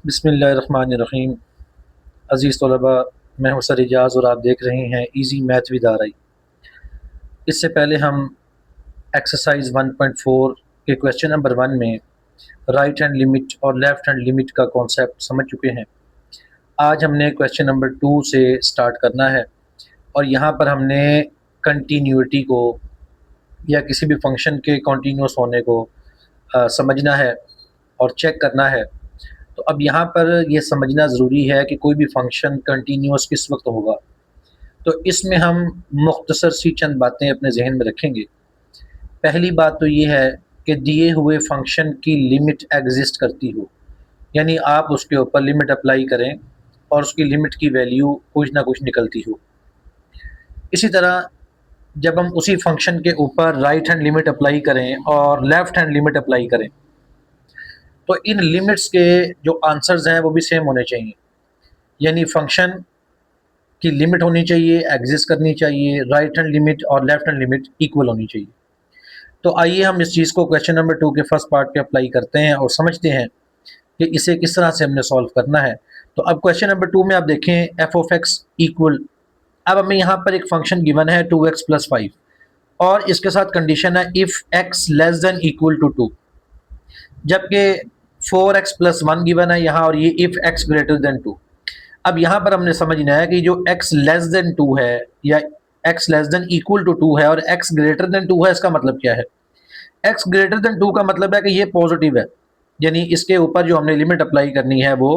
बिस्मिल्लाहिर्रहमानिर्रहीम। अज़ीज़ तलबा, मैं हूँ सर इजाज़ और आप देख रहे हैं इजी मैथ विद आरई। इससे पहले हम एक्सरसाइज 1.4 के क्वेश्चन नंबर 1 में राइट हैंड लिमिट और लेफ़्ट हैंड लिमिट का कॉन्सेप्ट समझ चुके हैं। आज हमने क्वेश्चन नंबर 2 से स्टार्ट करना है और यहाँ पर हमने कंटिन्यूटी को या किसी भी फंक्शन के कंटिन्यूस होने को समझना है और चेक करना है। तो अब यहाँ पर ये समझना ज़रूरी है कि कोई भी फंक्शन कंटिन्यूस किस वक्त होगा। तो इसमें हम मुख्तसर सी चंद बातें अपने जहन में रखेंगे। पहली बात तो ये है कि दिए हुए फंक्शन की लिमिट एग्जिस्ट करती हो, यानी आप उसके ऊपर लिमिट अप्लाई करें और उसकी लिमिट की वैल्यू कुछ ना कुछ निकलती हो। इसी तरह जब हम उसी फंक्शन के ऊपर राइट हैंड लिमिट अप्लाई करें और लेफ़्ट हैंड लिमिट अप्लाई करें, तो इन लिमिट्स के जो आंसर्स हैं वो भी सेम होने चाहिए, यानी फंक्शन की लिमिट होनी चाहिए, एग्जिस्ट करनी चाहिए, राइट हैंड लिमिट और लेफ्ट हैंड लिमिट इक्वल होनी चाहिए। तो आइए हम इस चीज़ को क्वेश्चन नंबर 2 के फर्स्ट पार्ट पे अप्लाई करते हैं और समझते हैं कि इसे किस तरह से हमने सॉल्व करना है। तो अब क्वेश्चन नंबर 2 में आप देखें एफ ऑफ एक्स इक्वल, अब हमें यहाँ पर एक फंक्शन गिवन है 2x प्लस 5 और इसके साथ कंडीशन है if x less than equal to 2, जबकि 4x प्लस 1 गिवन है यहाँ और ये इफ़ x ग्रेटर देन 2। अब यहाँ पर हमने समझना है कि जो x लेस देन 2 है या x less than equal to 2 है और x ग्रेटर देन 2 है, इसका मतलब क्या है। x ग्रेटर देन 2 का मतलब है कि ये पॉजिटिव है, यानी इसके ऊपर जो हमने लिमिट अप्लाई करनी है वो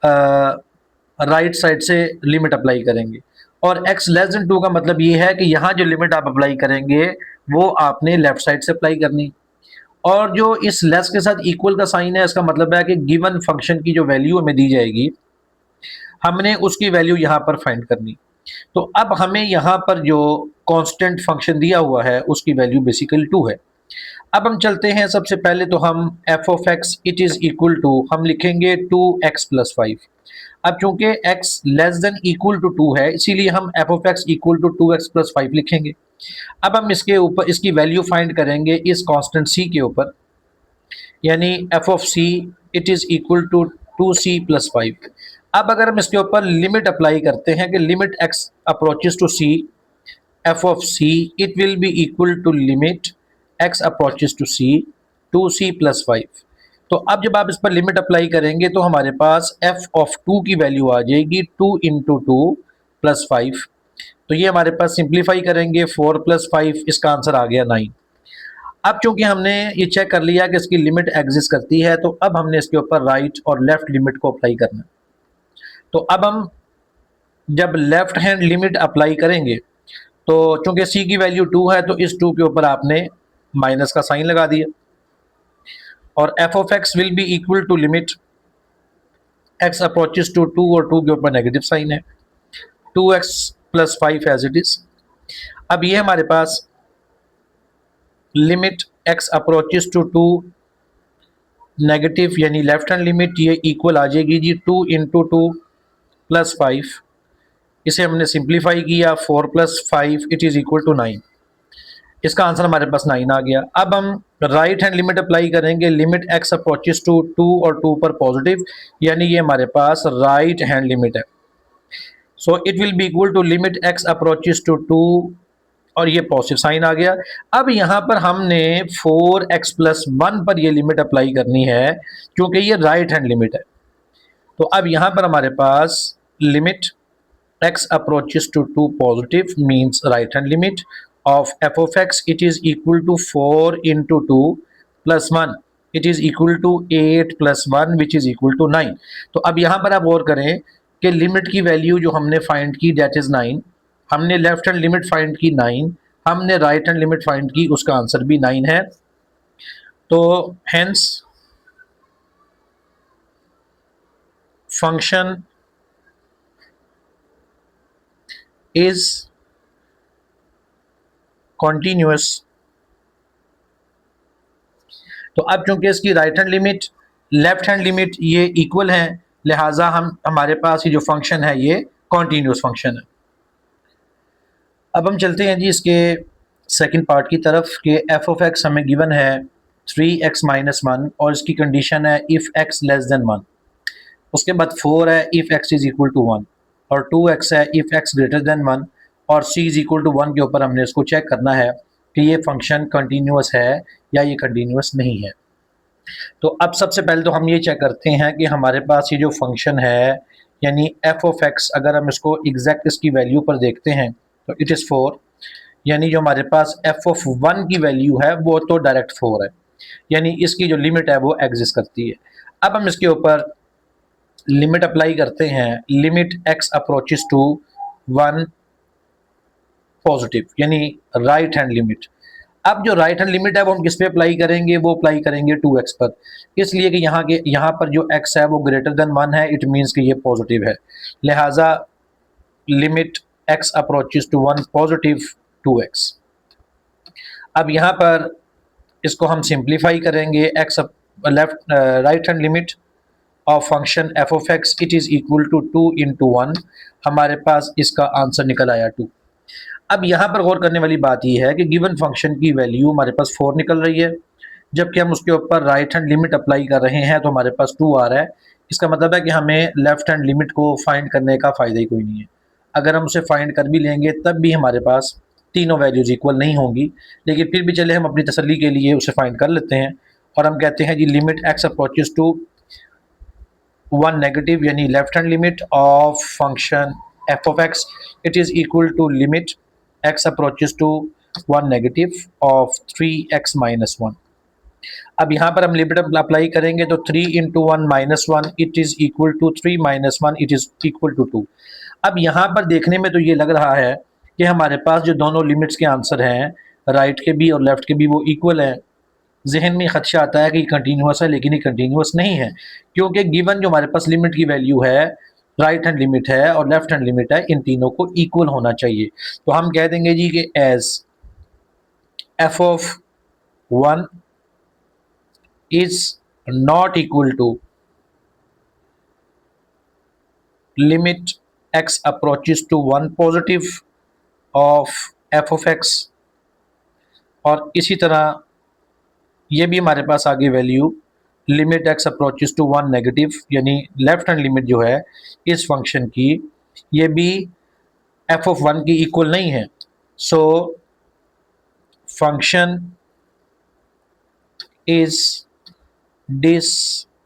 राइट साइड से लिमिट अप्लाई करेंगे, और x लेस देन 2 का मतलब ये है कि यहाँ जो लिमिट आप अप्लाई करेंगे वो आपने लेफ्ट साइड से अप्लाई करनी। और जो इस लेस के साथ इक्वल का साइन है, इसका मतलब है कि गिवन फंक्शन की जो वैल्यू हमें दी जाएगी हमने उसकी वैल्यू यहाँ पर फाइंड करनी। तो अब हमें यहाँ पर जो कांस्टेंट फंक्शन दिया हुआ है उसकी वैल्यू बेसिकली 2 है। अब हम चलते हैं, सबसे पहले तो हम F of x it is equal to हम लिखेंगे 2x प्लस 5। अब चूंकि x less than equal to 2 है, इसीलिए हम F of X equal to 2x plus 5 लिखेंगे। अब हम इसके ऊपर इसकी वैल्यू फाइंड करेंगे इस कांस्टेंट c के ऊपर, यानी F of c it is equal to 2c plus 5। अब अगर हम इसके ऊपर लिमिट अप्लाई करते हैं कि limit x approaches to c, F of c it will be equal to limit x approaches to c 2c plus 5। तो अब जब आप इस पर लिमिट अप्लाई करेंगे तो हमारे पास f ऑफ 2 की वैल्यू आ जाएगी 2 इंटू 2 प्लस 5। तो ये हमारे पास सिंप्लीफाई करेंगे 4 प्लस 5, इसका आंसर आ गया 9। अब चूंकि हमने ये चेक कर लिया कि इसकी लिमिट एग्जिस्ट करती है, तो अब हमने इसके ऊपर राइट और लेफ्ट लिमिट को अप्लाई करना है। तो अब हम जब लेफ्ट हैंड लिमिट अप्लाई करेंगे तो चूंकि c की वैल्यू 2 है, तो इस 2 के ऊपर आपने माइनस का साइन लगा दिया और F of X will be equal to limit x approaches to 2 और 2 के ऊपर नेगेटिव साइन है 2x plus 5 as it is. अब ये हमारे पास limit x approaches to 2 negative यानी लेफ्ट हैंड लिमिट, ये इक्वल आ जाएगी जी 2 इंटू 2 प्लस 5। इसे हमने सिंप्लीफाई किया 4 plus 5 it is equal to 9। इसका आंसर हमारे पास 9 आ गया। अब हम राइट हैंड लिमिट अप्लाई करेंगे, लिमिट x अप्रोचेस टू 2 और 2 पर पॉजिटिव, यानी ये हमारे पास राइट हैंड लिमिट है। So it will be equal to limit x approaches to 2 और ये पॉजिटिव साइन आ गया। अब यहाँ पर हमने 4x प्लस 1 पर ये लिमिट अप्लाई करनी है क्योंकि ये राइट हैंड लिमिट है। तो अब यहाँ पर हमारे पास limit x approaches to 2 positive means right hand limit of f of x it is equal to 4 into 2 plus 1 it is equal to 8 plus 1 which is equal to 9। तो अब यहाँ पर आप गौर करें कि लिमिट की वैल्यू जो हमने फाइंड की दैट इज 9, हमने लेफ्ट हैंड लिमिट फाइंड की 9, हमने राइट हैंड लिमिट फाइंड की, उसका आंसर भी 9 है। तो हेंस फंक्शन is continuous। तो अब चूंकि इसकी right hand limit left hand limit ये इक्वल है, लिहाजा हमारे पास ये जो फंक्शन है ये कॉन्टीन्यूस फंक्शन है। अब हम चलते हैं जी इसके सेकंड पार्ट की तरफ कि एफ ऑफ एक्स हमें गिवन है 3x माइनस 1 और इसकी कंडीशन है इफ़ x लेस देन 1। उसके बाद 4 है if x is equal to 1, और 2x है इफ़ x ग्रेटर देन 1, और c इज़ इक्वल टू 1 के ऊपर हमने इसको चेक करना है कि ये फंक्शन कंटिन्यूस है या ये कंटिन्यूस नहीं है। तो अब सबसे पहले तो हम ये चेक करते हैं कि हमारे पास ये जो फंक्शन है यानी एफ ऑफ एक्स, अगर हम इसको एग्जैक्ट इसकी वैल्यू पर देखते हैं तो इट इज़ 4, यानी जो हमारे पास एफ ऑफ 1 की वैल्यू है वो तो डायरेक्ट 4 है, यानी इसकी जो लिमिट है वो एग्जिस्ट करती है। अब हम इसके ऊपर लिमिट अप्लाई करते हैं, limit x approaches to 1 positive, यानी राइट हैंड लिमिट। अब जो राइट हैंड लिमिट है वो हम किस पे अप्लाई करेंगे, वो अप्लाई करेंगे 2x पर, इसलिए कि यहाँ पर जो x है वो ग्रेटर देन 1 है, इट मीन्स कि ये पॉजिटिव है, लिहाजा limit x approaches to 1 positive 2x। अब यहाँ पर इसको हम सिंप्लीफाई करेंगे, x left right hand limit of function F of x it is equal to 2 into 1, हमारे पास इसका आंसर निकल आया 2। अब यहाँ पर गौर करने वाली बात यह है कि गिवन फंक्शन की वैल्यू हमारे पास 4 निकल रही है, जबकि हम उसके ऊपर राइट हैंड लिमिट अप्लाई कर रहे हैं तो हमारे पास 2 आ रहा है। इसका मतलब है कि हमें लेफ्ट हैंड लिमिट को फाइंड करने का फ़ायदा ही कोई नहीं है। अगर हम उसे फाइंड कर भी लेंगे तब भी हमारे पास तीनों वैल्यूज़ इक्वल नहीं होंगी, लेकिन फिर भी चले हम अपनी तसल्ली के लिए उसे फाइंड कर लेते हैं और हम कहते हैं जी limit x approaches to 1 negative, यानी left hand limit of function F of x it is equal to limit x approaches to 1 negative of 3x minus 1। अब यहाँ पर हम लिमिट अप्लाई करेंगे तो 3 into 1 minus 1 it is equal to 3 minus 1 it is equal to 2। अब यहाँ पर देखने में तो ये लग रहा है कि हमारे पास जो दोनों लिमिट्स के आंसर हैं, राइट के भी और लेफ्ट के भी, वो इक्वल हैं। जहन में खदशा आता है कि कंटिन्यूस है, लेकिन ये कंटिन्यूस नहीं है, क्योंकि गिवन जो हमारे पास लिमिट की वैल्यू है, राइट हैंड लिमिट है और लेफ्ट हैंड लिमिट है, इन तीनों को इक्वल होना चाहिए। तो हम कह देंगे जी कि as F of 1 is not equal to limit x approaches to 1 positive of F of X, और इसी तरह ये भी हमारे पास आगे value limit x approaches to 1 negative, यानी लेफ्ट हैंड लिमिट जो है इस फंक्शन की, ये भी एफ ऑफ 1 की इक्वल नहीं है। So function is discontinuous.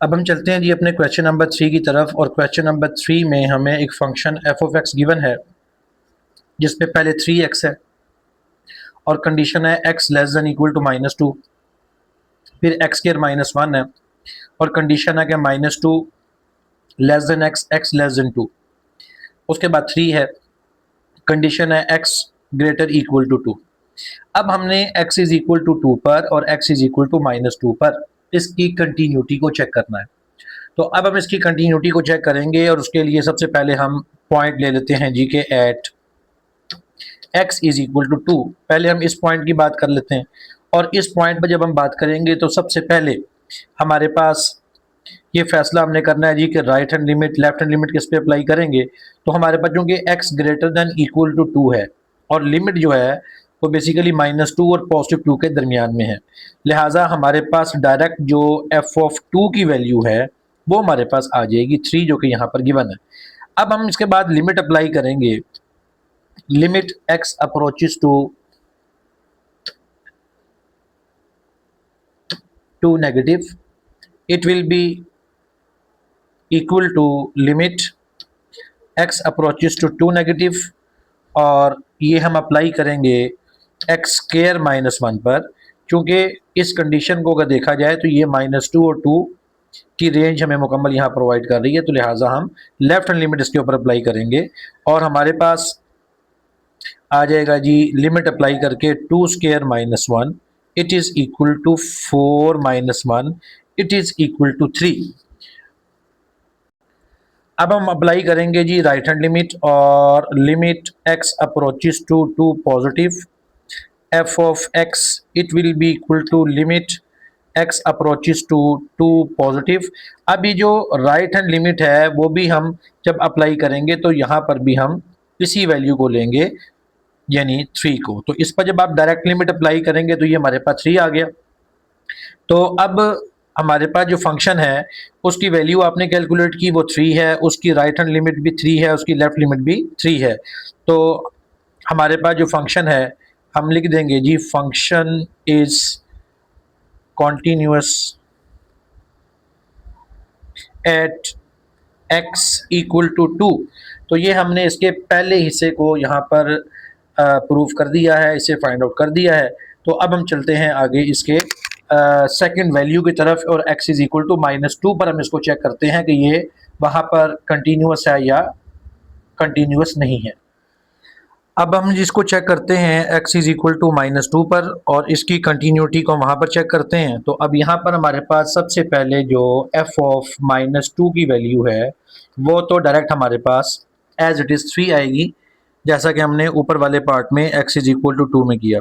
अब हम चलते हैं जी अपने क्वेश्चन नंबर 3 की तरफ, और क्वेश्चन नंबर 3 में हमें एक function F of X given है जिसमें पहले 3x है और कंडीशन है x less than equal to -2, फिर x स्क्वायर -1 है और कंडीशन है कि -2 less than x less then 2, उसके बाद 3 है, कंडीशन है x ग्रेटर इक्वल टू 2। अब हमने x इज इक्वल टू 2 पर और x इज इक्वल टू -2 पर इसकी कंटिन्यूटी को चेक करना है। तो अब हम इसकी कंटिन्यूटी को चेक करेंगे और उसके लिए सबसे पहले हम पॉइंट ले लेते हैं जी के at x is equal to 2। पहले हम इस पॉइंट की बात कर लेते हैं, और इस पॉइंट पर जब हम बात करेंगे तो सबसे पहले हमारे पास ये फैसला हमने करना है जी कि right hand limit left hand limit किस पे अप्लाई करेंगे। तो हमारे पास क्योंकि x greater than equal to 2 है और लिमिट जो है वो बेसिकली -2 और +2 के दरमियान में है, लिहाजा हमारे पास डायरेक्ट जो f ऑफ 2 की वैल्यू है वो हमारे पास आ जाएगी 3, जो कि यहाँ पर गिवन है। अब हम इसके बाद लिमिट अप्लाई करेंगे, limit x approaches to 2 negative it will be equal to limit x approaches to 2 negative, और ये हम अप्लाई करेंगे x स्क्वायर -1 पर, क्योंकि इस कंडीशन को अगर देखा जाए तो ये -2 और 2 की रेंज हमें मुकम्मल यहाँ प्रोवाइड कर रही है, तो लिहाजा हम लेफ्ट हैंड लिमिट इसके ऊपर अप्लाई करेंगे और हमारे पास आ जाएगा जी लिमिट अप्लाई करके 2 square -1 it is equal to 4 -1 it is equal to 3। अब हम अप्लाई करेंगे जी राइट हैंड लिमिट, और limit x approaches to 2 positive f of x it will be equal to limit x approaches to 2 positive. अब ये जो right hand limit है वो भी हम जब अप्लाई करेंगे तो यहाँ पर भी हम इसी वैल्यू को लेंगे यानी 3 को। तो इस पर जब आप डायरेक्ट लिमिट अप्लाई करेंगे तो ये हमारे पास 3 आ गया। तो अब हमारे पास जो फंक्शन है उसकी वैल्यू आपने कैलकुलेट की, वो 3 है, उसकी राइट हैंड लिमिट भी 3 है, उसकी लेफ्ट लिमिट भी 3 है। तो हमारे पास जो फंक्शन है हम लिख देंगे जी function is continuous at x equal to 2। तो ये हमने इसके पहले हिस्से को यहाँ पर प्रूव कर दिया है, इसे फाइंड आउट कर दिया है। तो अब हम चलते हैं आगे इसके सेकंड वैल्यू की तरफ, और x इज इक्वल टू -2 पर हम इसको चेक करते हैं कि ये वहाँ पर कंटिन्यूअस है या कंटिन्यूअस नहीं है। अब हम जिसको चेक करते हैं x इज इक्वल टू -2 पर, और इसकी कंटिन्यूटी को वहाँ पर चेक करते हैं। तो अब यहाँ पर हमारे पास सबसे पहले जो f ऑफ -2 की वैल्यू है वो तो डायरेक्ट हमारे पास एज इट इज़ 3 आएगी, जैसा कि हमने ऊपर वाले पार्ट में x इज इक्वल टू 2 में किया।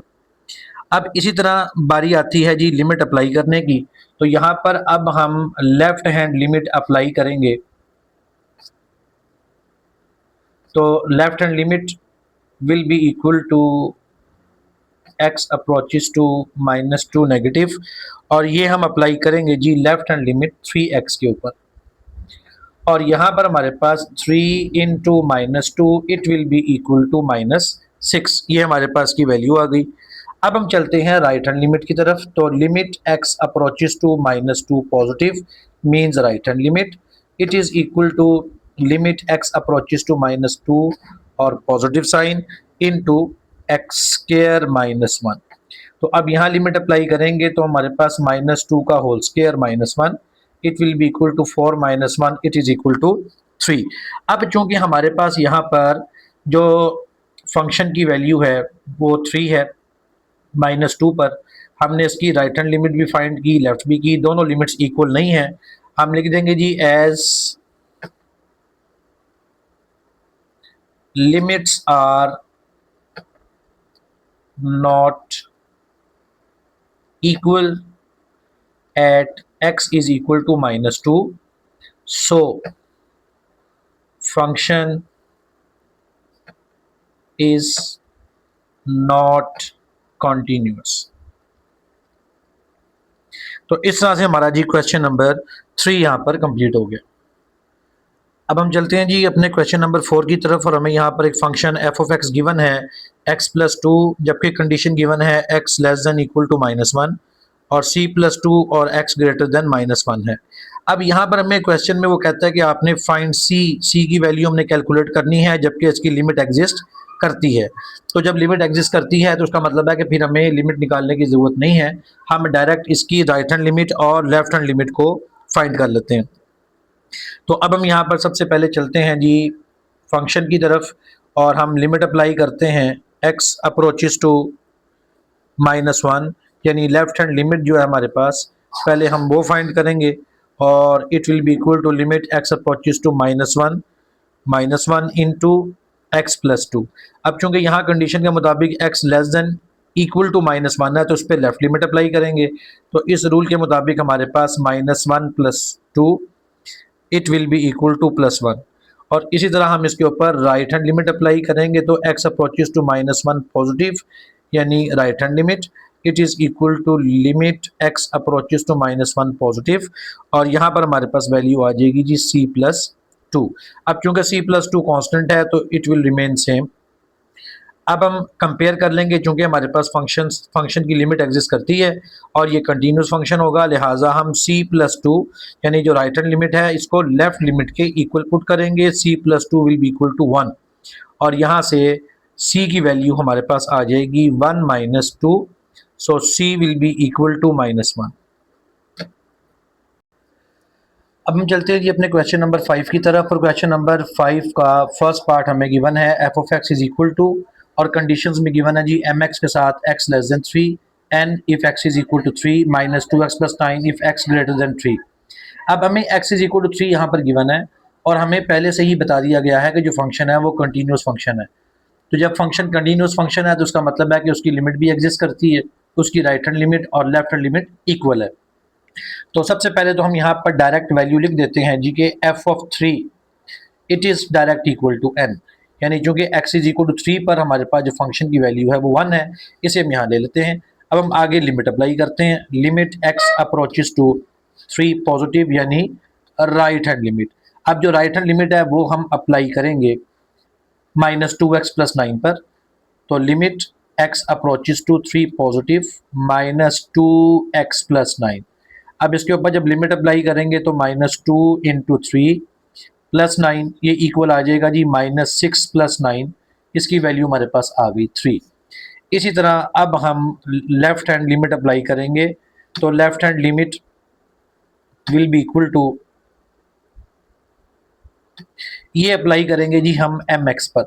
अब इसी तरह बारी आती है जी लिमिट अप्लाई करने की। तो यहाँ पर अब हम लेफ्ट हैंड लिमिट अप्लाई करेंगे। तो left hand limit will be equal to x approaches to -2 negative, और ये हम अप्लाई करेंगे जी लेफ्ट हैंड लिमिट 3x के ऊपर। और यहाँ पर हमारे पास 3 into -2 it will be equal to -6, ये हमारे पास की वैल्यू आ गई। अब हम चलते हैं राइट हैंड लिमिट की तरफ। तो limit x approaches to -2 positive means right hand limit, it is equal to limit x approaches to -2 और positive sign into x square -1। तो अब यहाँ लिमिट अप्लाई करेंगे तो हमारे पास -2 का whole square -1 it will be equal to 4 -1 it is equal to 3। अब चूंकि हमारे पास यहाँ पर जो फंक्शन की वैल्यू है वो 3 है, -2 पर हमने इसकी राइट हैंड लिमिट भी फाइंड की, लेफ्ट भी की, दोनों लिमिट्स इक्वल नहीं है। हम लिख देंगे जी as limits are not equal at x is equal to -2, so function is not continuous। तो इस तरह से हमारा जी क्वेश्चन नंबर 3 यहाँ पर कंप्लीट हो गया। अब हम चलते हैं जी अपने क्वेश्चन नंबर 4 की तरफ, और हमें यहाँ पर एक function f of x given है x+2, जबकि कंडीशन गिवन है x less than equal to -1 और c+2 और x ग्रेटर देन -1 है। अब यहाँ पर हमें क्वेश्चन में वो कहता है कि आपने फाइंड c की वैल्यू हमने कैलकुलेट करनी है, जबकि इसकी लिमिट एग्जिस्ट करती है। तो जब लिमिट एग्जिस्ट करती है तो उसका मतलब है कि फिर हमें लिमिट निकालने की ज़रूरत नहीं है, हम डायरेक्ट इसकी राइट हैंड लिमिट और लेफ्ट हैंड लिमिट को फाइंड कर लेते हैं। तो अब हम यहाँ पर सबसे पहले चलते हैं जी फंक्शन की तरफ, और हम लिमिट अप्लाई करते हैं x अप्रोचेस टू -1, यानी लेफ्ट हैंड लिमिट जो है हमारे पास पहले हम वो फाइंड करेंगे, और it will be equal to limit x approaches to -1 into x+2। अब चूंकि यहाँ कंडीशन के मुताबिक x less than equal to -1 है तो उस पर लेफ्ट लिमिट अप्लाई करेंगे। तो इस रूल के मुताबिक हमारे पास -1 + 2 it will be equal to +1, और इसी तरह हम इसके ऊपर राइट हैंड लिमिट अप्लाई करेंगे। तो x अप्रोचेस टू -1 पॉजिटिव यानी right hand limit it is equal to limit x approaches to -1 positive, और यहाँ पर हमारे पास वैल्यू आ जाएगी जी c+2। अब चूंकि c+2 कांस्टेंट है तो इट विल रिमेन सेम। अब हम कंपेयर कर लेंगे, चूंकि हमारे पास फंक्शन की लिमिट एग्जिस्ट करती है और ये कंटिन्यूस फंक्शन होगा, लिहाजा हम c+2 यानी जो राइट हैंड लिमिट है इसको लेफ्ट लिमिट के इक्वल पुट करेंगे। c+2 will be equal to 1, और यहाँ से c की वैल्यू हमारे पास आ जाएगी 1 - 2, so c will be equal to -1। अब हम चलते हैं जी अपने क्वेश्चन नंबर 5 की तरफ, और क्वेश्चन नंबर 5 का फर्स्ट पार्ट हमें गिवन है f of x is equal to, और कंडीशंस में गिवन है जी mx के साथ x less than 3 and if x is equal to 3 -2x + 9 if x greater than 3। अब हमें x इज इक्वल टू 3 यहाँ पर गिवन है, और हमें पहले से ही बता दिया गया है कि जो फंक्शन है वो कंटिन्यूस फंक्शन है। तो जब फंक्शन कंटिन्यूस फंक्शन है तो उसका मतलब है कि उसकी लिमिट भी एग्जिस्ट करती है, उसकी राइट हैंड लिमिट और लेफ्ट हैंड लिमिट इक्वल है। तो सबसे पहले तो हम यहाँ पर डायरेक्ट वैल्यू लिख देते हैं जी के f of 3 it is direct equal to n, यानी चूंकि x इज इक्वल टू 3 पर हमारे पास जो फंक्शन की वैल्यू है वो 1 है, इसे हम यहाँ ले लेते हैं। अब हम आगे लिमिट अप्लाई करते हैं, limit x approaches to 3 positive यानी राइट हैंड लिमिट। अब जो राइट हैंड लिमिट है वो हम अप्लाई करेंगे -2x+9 पर, तो limit x approaches to 3 positive -2x+9। अब इसके ऊपर जब लिमिट अप्लाई करेंगे तो -2 इंटू 3 +9 ये इक्वल आ जाएगा जी -6+9, इसकी वैल्यू हमारे पास आ गई 3। इसी तरह अब हम लेफ्ट हैंड लिमिट अप्लाई करेंगे, तो left hand limit will be equal to, ये अप्लाई करेंगे जी हम mx पर,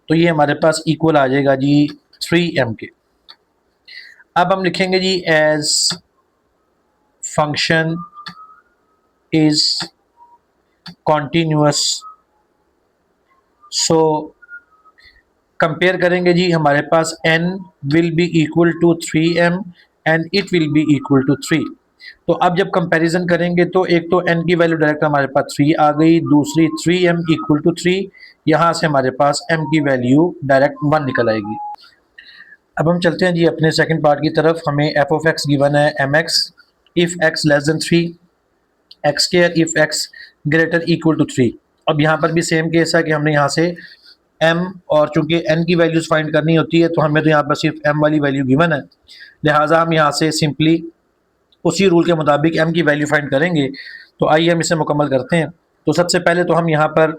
तो ये हमारे पास इक्वल आ जाएगा जी 3m के। अब हम लिखेंगे जी as function is continuous, so compare करेंगे जी, हमारे पास n will be equal to 3m and it will be equal to 3। तो अब जब कंपैरिजन करेंगे तो एक तो n की वैल्यू डायरेक्ट हमारे पास 3 आ गई, दूसरी 3m इक्वल टू 3, यहाँ से हमारे पास m की वैल्यू डायरेक्ट 1 निकल आएगी। अब हम चलते हैं जी अपने सेकंड पार्ट की तरफ। हमें f ऑफ x गिवन है mx if x less than 3, x square if x greater equal to 3। अब यहाँ पर भी सेम केस है कि हमने यहाँ से m और चूंकि n की वैल्यूज फाइंड करनी होती है, तो हमें तो यहाँ पर सिर्फ m वाली वैल्यू गिवन है, लिहाजा हम यहाँ से सिंपली उसी रूल के मुताबिक m की वैल्यू फाइंड करेंगे। तो आइए हम इसे मुकम्मल करते हैं। तो सबसे पहले तो हम यहाँ पर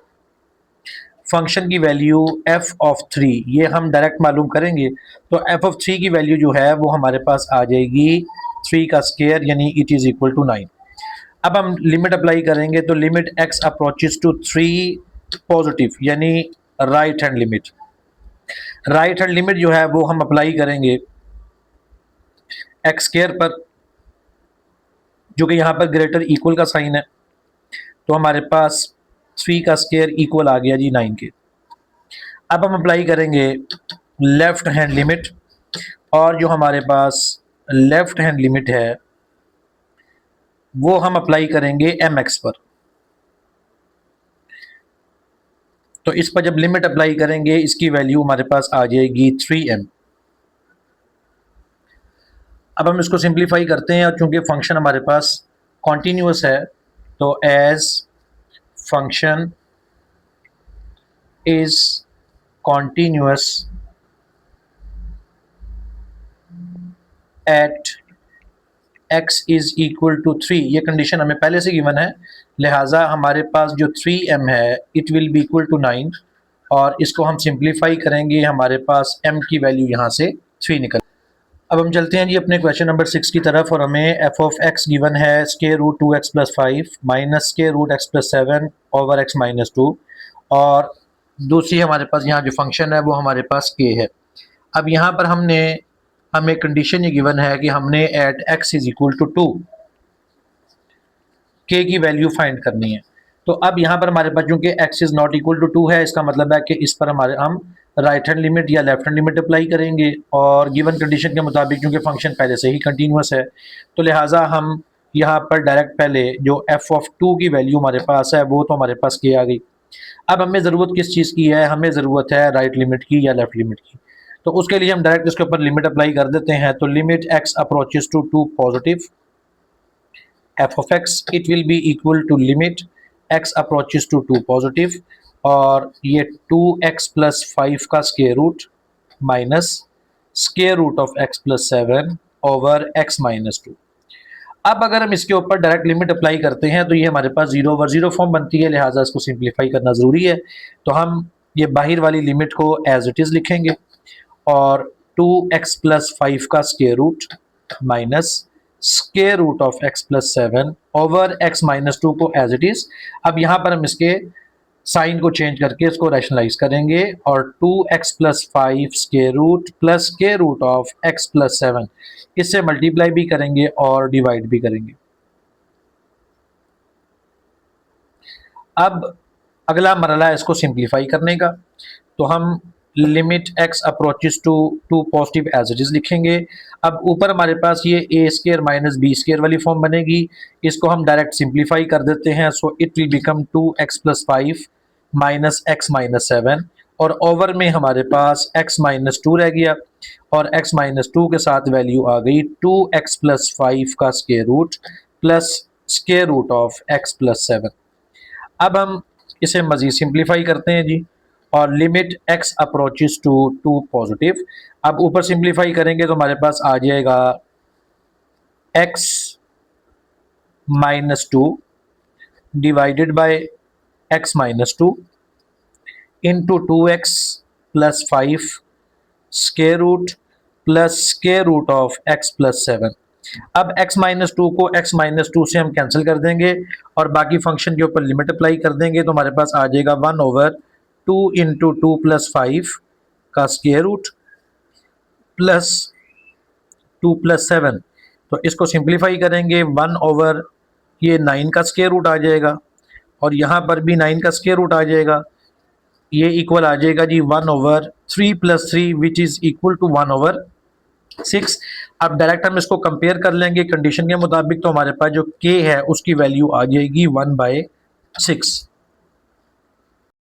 फंक्शन की वैल्यू f ऑफ 3 ये हम डायरेक्ट मालूम करेंगे, तो f ऑफ 3 की वैल्यू जो है वो हमारे पास आ जाएगी 3 का स्क्वायर यानी इट इज़ इक्वल टू 9। अब हम लिमिट अप्लाई करेंगे, तो limit x approaches to 3 positive यानी right hand limit, right hand limit जो है वो हम अप्लाई करेंगे x स्क्वायर पर, जो कि यहाँ पर ग्रेटर इक्वल का साइन है, तो हमारे पास 3 का स्क्वायर इक्वल आ गया जी 9 के। अब हम अप्लाई करेंगे लेफ्ट हैंड लिमिट, और जो हमारे पास लेफ्ट हैंड लिमिट है वो हम अप्लाई करेंगे mx पर। तो इस पर जब लिमिट अप्लाई करेंगे इसकी वैल्यू हमारे पास आ जाएगी 3m। अब हम इसको सिंप्लीफाई करते हैं, और चूंकि फंक्शन हमारे पास कॉन्टीन्यूअस है, तो as function is continuous at x is equal to 3, ये कंडीशन हमें पहले से गिवन है, लिहाजा हमारे पास जो 3m है it will be equal to 9, और इसको हम सिंप्लीफाई करेंगे, हमारे पास m की वैल्यू यहाँ से 3 निकल। अब हम चलते हैं जी अपने क्वेश्चन नंबर 6 की तरफ, और हमें f ऑफ x गिवन है square root 2x+5 minus square root x+7 over x minus 2, और दूसरी हमारे पास यहाँ जो फंक्शन है वो हमारे पास k है। अब यहाँ पर हमें कंडीशन ये गिवन है कि हमने at x is equal to 2 k की वैल्यू फाइंड करनी है। तो अब यहाँ पर हमारे पास चूंकि x is not equal to 2 है, इसका मतलब है कि इस पर हम राइट हैंड लिमिट या लेफ्ट हैंड लिमिट अप्लाई करेंगे, और गिवन कंडीशन के मुताबिक चूंकि फंक्शन पहले से ही कंटिन्यूअस है, तो लिहाजा हम यहाँ पर डायरेक्ट पहले जो f ऑफ 2 की वैल्यू हमारे पास है वो तो हमारे पास k आ गई। अब हमें ज़रूरत किस चीज़ की है, हमें ज़रूरत है राइट लिमिट की या लेफ्ट लिमिट की। तो उसके लिए हम डायरेक्ट इसके ऊपर लिमिट अप्लाई कर देते हैं, तो limit x approaches to 2 positive f of x it will be equal to limit x approaches to 2 positive, और ये 2x+5 का square root minus square root of x+7 over x minus 2। अब अगर हम इसके ऊपर डायरेक्ट लिमिट अप्लाई करते हैं तो ये हमारे पास 0 ओवर 0 फॉर्म बनती है, लिहाजा इसको सिंप्लीफाई करना ज़रूरी है। तो हम ये बाहर वाली लिमिट को एज इट इज़ लिखेंगे, और 2x+5 का square root minus square root of x+7 over x minus 2 को एज इट इज़। अब यहाँ पर हम इसके साइन को चेंज करके इसको रैशनलाइज करेंगे, और 2x+5 square root plus square root of x+7 इससे मल्टीप्लाई भी करेंगे और डिवाइड भी करेंगे। अब अगला मरला है इसको सिंप्लीफाई करने का, तो हम limit x approaches to 2 positive as it is लिखेंगे। अब ऊपर हमारे पास ये a square minus b square वाली फॉर्म बनेगी, इसको हम डायरेक्ट सिंप्लीफाई कर देते हैं, so it will become 2x+5 minus x minus 7 और ओवर में हमारे पास x माइनस 2 रह गया और x माइनस 2 के साथ वैल्यू आ गई 2x प्लस 5 का square root plus square root of x plus 7। अब हम इसे मज़ीद सिंप्लीफाई करते हैं जी और limit x approaches to 2 positive. अब ऊपर सिंप्लीफाई करेंगे तो हमारे पास आ जाएगा x minus 2 divided by x minus 2 into 2x plus 5 square root plus square root of x plus 7। अब x माइनस 2 को x माइनस 2 से हम कैंसिल कर देंगे और बाकी फंक्शन के ऊपर लिमिट अप्लाई कर देंगे तो हमारे पास आ जाएगा 1 ओवर 2 इंटू 2 प्लस 5 का स्क्वायर रूट प्लस 2 प्लस 7। तो इसको सिंप्लीफाई करेंगे 1 ओवर ये 9 का स्क्वायर रूट आ जाएगा और यहाँ पर भी 9 का स्क्वायर रूट आ जाएगा। ये इक्वल आ जाएगा जी 1 over 3 plus 3 which is equal to 1 over 6। अब डायरेक्ट हम इसको कंपेयर कर लेंगे कंडीशन के मुताबिक तो हमारे पास जो k है उसकी वैल्यू आ जाएगी 1/6।